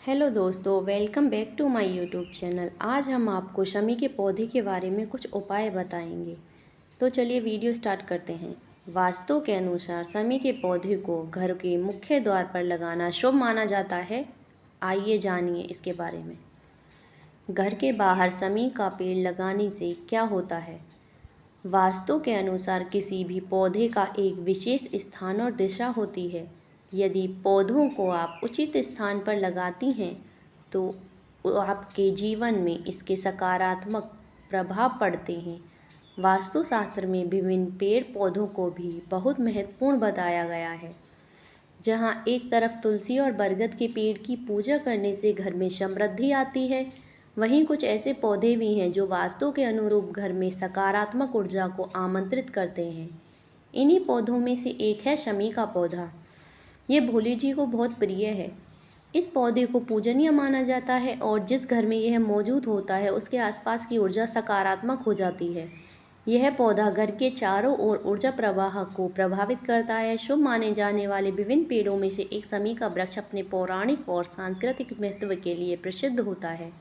Hello दोस्तों, welcome back to my YouTube channel. आज हम आपको शमी के पौधे के बारे में कुछ उपाय बताएंगे। तो चलिए वीडियो स्टार्ट करते हैं। वास्तु के अनुसार शमी के पौधे को घर के मुख्य द्वार पर लगाना शुभ माना जाता है। आइए जानिए इसके बारे में। घर के बाहर शमी का पेड़ लगाने से क्या होता है? वास्तु के अनुसार किसी भी पौधे का एक विशेष स्थान और दिशा होती है। यदि पौधों को आप उचित स्थान पर लगाती हैं तो आपके जीवन में इसके सकारात्मक प्रभाव पड़ते हैं। वास्तुशास्त्र में विभिन्न पेड़ पौधों को भी बहुत महत्वपूर्ण बताया गया है। जहाँ एक तरफ तुलसी और बरगद के पेड़ की पूजा करने से घर में समृद्धि आती है, वहीं कुछ ऐसे पौधे भी हैं जो वास्तु के अनुरूप घर में सकारात्मक ऊर्जा को आमंत्रित करते हैं। इन्हीं पौधों में से एक है शमी का पौधा। ये भोले जी को बहुत प्रिय है। इस पौधे को पूजनीय माना जाता है और जिस घर में यह मौजूद होता है उसके आसपास की ऊर्जा सकारात्मक हो जाती है। यह पौधा घर के चारों ओर ऊर्जा प्रवाह को प्रभावित करता है। शुभ माने जाने वाले विभिन्न पेड़ों में से एक शमी का वृक्ष अपने पौराणिक और सांस्कृतिक महत्व के लिए प्रसिद्ध होता है।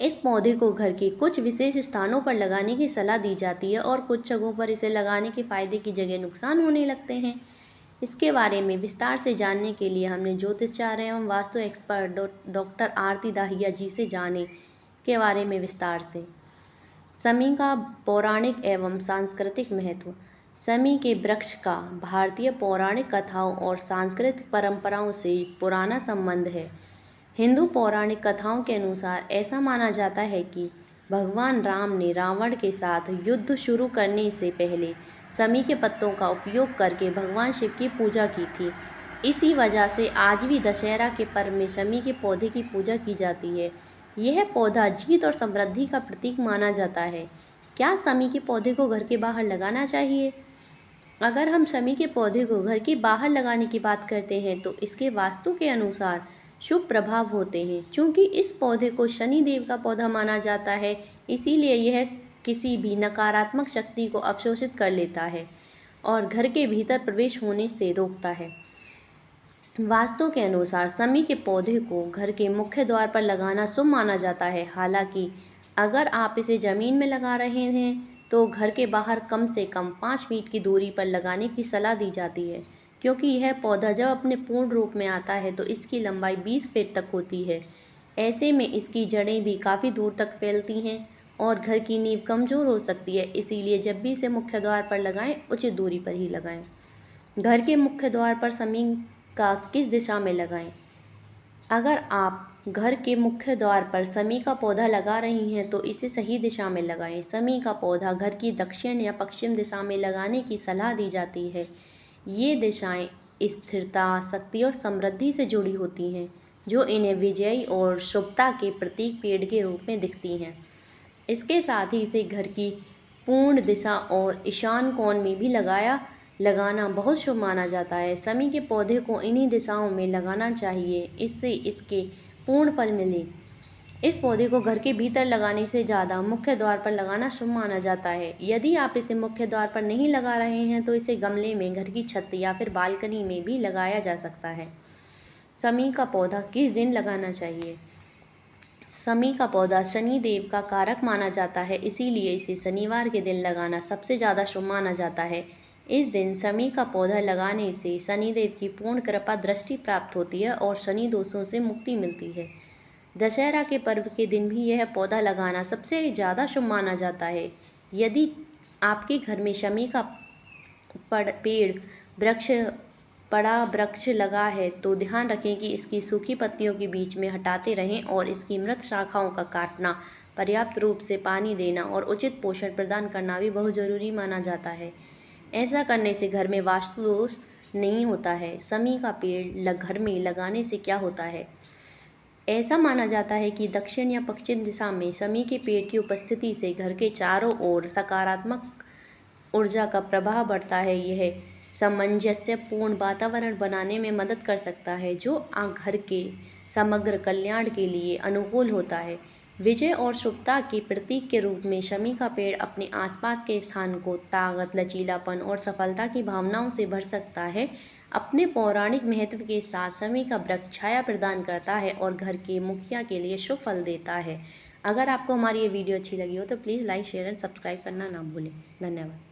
इस पौधे को घर के कुछ विशेष स्थानों पर लगाने की सलाह दी जाती है और कुछ जगहों पर इसे लगाने के फायदे की जगह नुकसान होने लगते हैं। इसके बारे में विस्तार से जानने के लिए हमने ज्योतिषाचार्य एवं वास्तु एक्सपर्ट डॉक्टर आरती दाहिया जी से जाने के बारे में विस्तार से। शमी का पौराणिक एवं सांस्कृतिक महत्व। शमी के वृक्ष का भारतीय पौराणिक कथाओं और सांस्कृतिक परंपराओं से पुराना संबंध है। हिंदू पौराणिक कथाओं के अनुसार ऐसा माना जाता है कि भगवान राम ने रावण के साथ युद्ध शुरू करने से पहले शमी के पत्तों का उपयोग करके भगवान शिव की पूजा की थी। इसी वजह से आज भी दशहरा के पर्व में शमी के पौधे की पूजा की जाती है। यह पौधा जीत और समृद्धि का प्रतीक माना जाता है। क्या शमी के पौधे को घर के बाहर लगाना चाहिए? अगर हम शमी के पौधे को घर के बाहर लगाने की बात करते हैं तो इसके वास्तु के अनुसार शुभ प्रभाव होते हैं। चूँकि इस पौधे को शनि देव का पौधा माना जाता है, इसीलिए यह किसी भी नकारात्मक शक्ति को अवशोषित कर लेता है और घर के भीतर प्रवेश होने से रोकता है। वास्तु के अनुसार शमी के पौधे को घर के मुख्य द्वार पर लगाना शुभ माना जाता है। हालांकि अगर आप इसे ज़मीन में लगा रहे हैं तो घर के बाहर कम से कम 5 फीट की दूरी पर लगाने की सलाह दी जाती है, क्योंकि यह पौधा जब अपने पूर्ण रूप में आता है तो इसकी लंबाई 20 फीट तक होती है। ऐसे में इसकी जड़ें भी काफ़ी दूर तक फैलती हैं और घर की नींव कमज़ोर हो सकती है। इसीलिए जब भी इसे मुख्य द्वार पर लगाएं, उचित दूरी पर ही लगाएं। घर के मुख्य द्वार पर शमी का किस दिशा में लगाएं? अगर आप घर के मुख्य द्वार पर शमी का पौधा लगा रही हैं तो इसे सही दिशा में लगाएं। शमी का पौधा घर की दक्षिण या पश्चिम दिशा में लगाने की सलाह दी जाती है। ये दिशाएं स्थिरता, शक्ति और समृद्धि से जुड़ी होती हैं, जो इन्हें विजयी और शुभता के प्रतीक पेड़ के रूप में दिखती हैं। इसके साथ ही इसे घर की पूर्ण दिशा और ईशान कोण में भी लगाना बहुत शुभ माना जाता है। शमी के पौधे को इन्हीं दिशाओं में लगाना चाहिए, इससे इसके पूर्ण फल मिले। इस पौधे को घर के भीतर लगाने से ज़्यादा मुख्य द्वार पर लगाना शुभ माना जाता है। यदि आप इसे मुख्य द्वार पर नहीं लगा रहे हैं तो इसे गमले में, घर की छत या फिर बालकनी में भी लगाया जा सकता है। शमी का पौधा किस दिन लगाना चाहिए? शमी का पौधा शनि देव का कारक माना जाता है, इसीलिए इसे शनिवार के दिन लगाना सबसे ज़्यादा शुभ माना जाता है। इस दिन शमी का पौधा लगाने से शनिदेव की पूर्ण कृपा दृष्टि प्राप्त होती है और शनि दोषों से मुक्ति मिलती है। दशहरा के पर्व के दिन भी यह पौधा लगाना सबसे ज़्यादा शुभ माना जाता है। यदि आपके घर में शमी का पेड़ वृक्ष बड़ा वृक्ष लगा है तो ध्यान रखें कि इसकी सूखी पत्तियों के बीच में हटाते रहें और इसकी मृत शाखाओं का काटना, पर्याप्त रूप से पानी देना और उचित पोषण प्रदान करना भी बहुत ज़रूरी माना जाता है। ऐसा करने से घर में वास्तु दोष नहीं होता है। शमी का पेड़ घर में लगाने से क्या होता है? ऐसा माना जाता है कि दक्षिण या पश्चिम दिशा में शमी के पेड़ की उपस्थिति से घर के चारों ओर सकारात्मक ऊर्जा का प्रभाव बढ़ता है। यह सामंजस्यपूर्ण वातावरण बनाने में मदद कर सकता है, जो घर के समग्र कल्याण के लिए अनुकूल होता है। विजय और शुभता के प्रतीक के रूप में शमी का पेड़ अपने आसपास के स्थान को ताकत, लचीलापन और सफलता की भावनाओं से भर सकता है। अपने पौराणिक महत्व के साथ शमी का वृक्ष छाया प्रदान करता है और घर के मुखिया के लिए शुभ फल देता है। अगर आपको हमारी ये वीडियो अच्छी लगी हो तो please like share and subscribe करना ना भूलें। धन्यवाद।